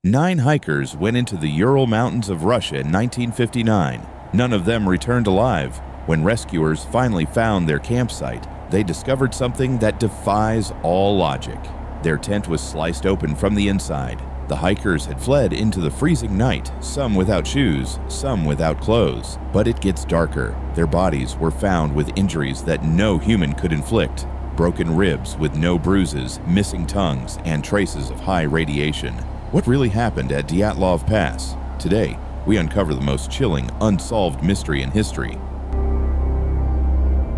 9 hikers went into the Ural Mountains of Russia in 1959. None of them returned alive. When rescuers finally found their campsite, they discovered something that defies all logic. Their tent was sliced open from the inside. The hikers had fled into the freezing night, some without shoes, some without clothes. But it gets darker. Their bodies were found with injuries that no human could inflict. Broken ribs with no bruises, missing tongues, and traces of high radiation. What really happened at Dyatlov Pass? Today, we uncover the most chilling, unsolved mystery in history.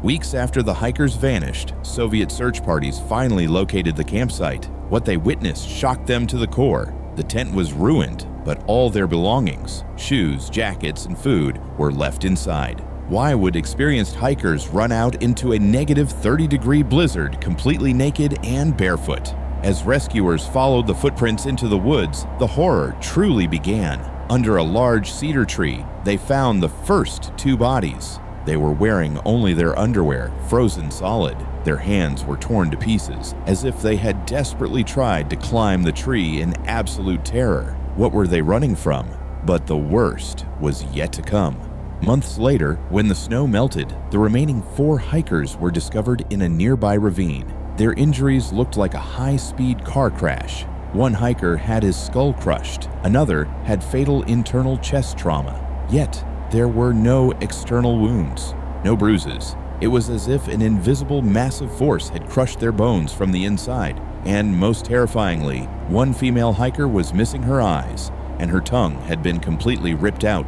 Weeks after the hikers vanished, Soviet search parties finally located the campsite. What they witnessed shocked them to the core. The tent was ruined, but all their belongings, shoes, jackets, and food, were left inside. Why would experienced hikers run out into a negative 30-degree blizzard completely naked and barefoot? As rescuers followed the footprints into the woods, the horror truly began. Under a large cedar tree, they found the first 2 bodies. They were wearing only their underwear, frozen solid. Their hands were torn to pieces, as if they had desperately tried to climb the tree in absolute terror. What were they running from? But the worst was yet to come. Months later, when the snow melted, the remaining 4 hikers were discovered in a nearby ravine. Their injuries looked like a high-speed car crash. One hiker had his skull crushed. Another had fatal internal chest trauma. Yet, there were no external wounds, no bruises. It was as if an invisible massive force had crushed their bones from the inside. And most terrifyingly, one female hiker was missing her eyes, and her tongue had been completely ripped out.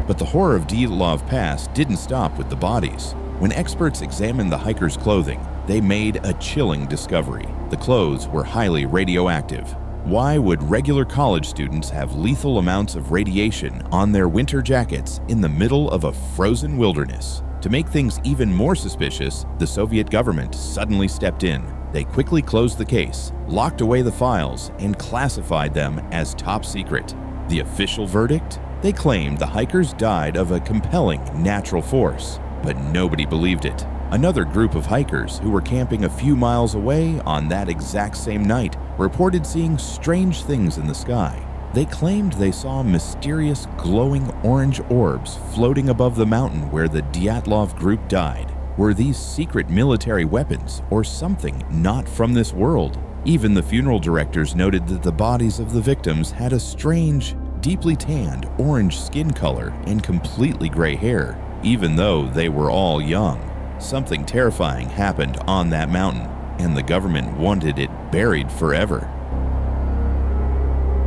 But the horror of Dyatlov Pass didn't stop with the bodies. When experts examined the hikers' clothing, they made a chilling discovery. The clothes were highly radioactive. Why would regular college students have lethal amounts of radiation on their winter jackets in the middle of a frozen wilderness? To make things even more suspicious, the Soviet government suddenly stepped in. They quickly closed the case, locked away the files, and classified them as top secret. The official verdict? They claimed the hikers died of a compelling natural force. But nobody believed it. Another group of hikers who were camping a few miles away on that exact same night reported seeing strange things in the sky. They claimed they saw mysterious glowing orange orbs floating above the mountain where the Dyatlov group died. Were these secret military weapons or something not from this world? Even the funeral directors noted that the bodies of the victims had a strange, deeply tanned orange skin color and completely gray hair. Even though they were all young, something terrifying happened on that mountain, and the government wanted it buried forever.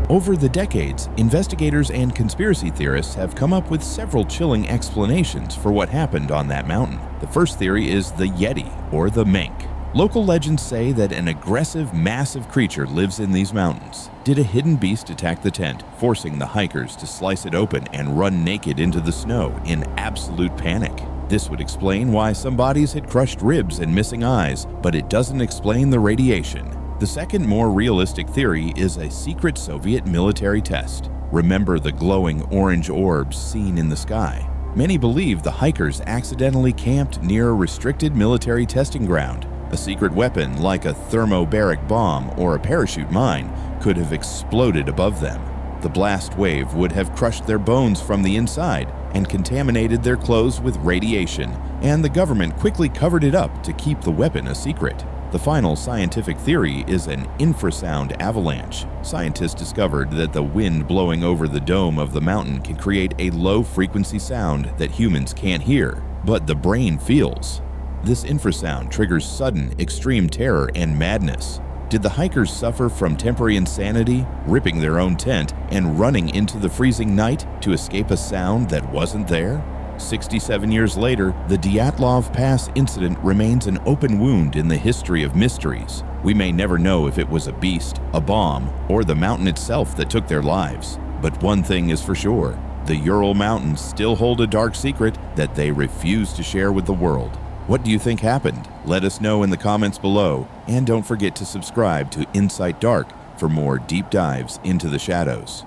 Over the decades, investigators and conspiracy theorists have come up with several chilling explanations for what happened on that mountain. The first theory is the Yeti, or the mink. Local legends say that an aggressive, massive creature lives in these mountains. Did a hidden beast attack the tent, forcing the hikers to slice it open and run naked into the snow in absolute panic? This would explain why some bodies had crushed ribs and missing eyes, but it doesn't explain the radiation. The second, more realistic theory is a secret Soviet military test. Remember the glowing orange orbs seen in the sky? Many believe the hikers accidentally camped near a restricted military testing ground. A secret weapon like a thermobaric bomb or a parachute mine could have exploded above them. The blast wave would have crushed their bones from the inside and contaminated their clothes with radiation, and the government quickly covered it up to keep the weapon a secret. The final scientific theory is an infrasound avalanche. Scientists discovered that the wind blowing over the dome of the mountain can create a low-frequency sound that humans can't hear, but the brain feels. This infrasound triggers sudden, extreme terror and madness. Did the hikers suffer from temporary insanity, ripping their own tent and running into the freezing night to escape a sound that wasn't there? 67 years later, the Dyatlov Pass incident remains an open wound in the history of mysteries. We may never know if it was a beast, a bomb, or the mountain itself that took their lives. But one thing is for sure, the Ural Mountains still hold a dark secret that they refuse to share with the world. What do you think happened? Let us know in the comments below, and don't forget to subscribe to Insight Dark for more deep dives into the shadows.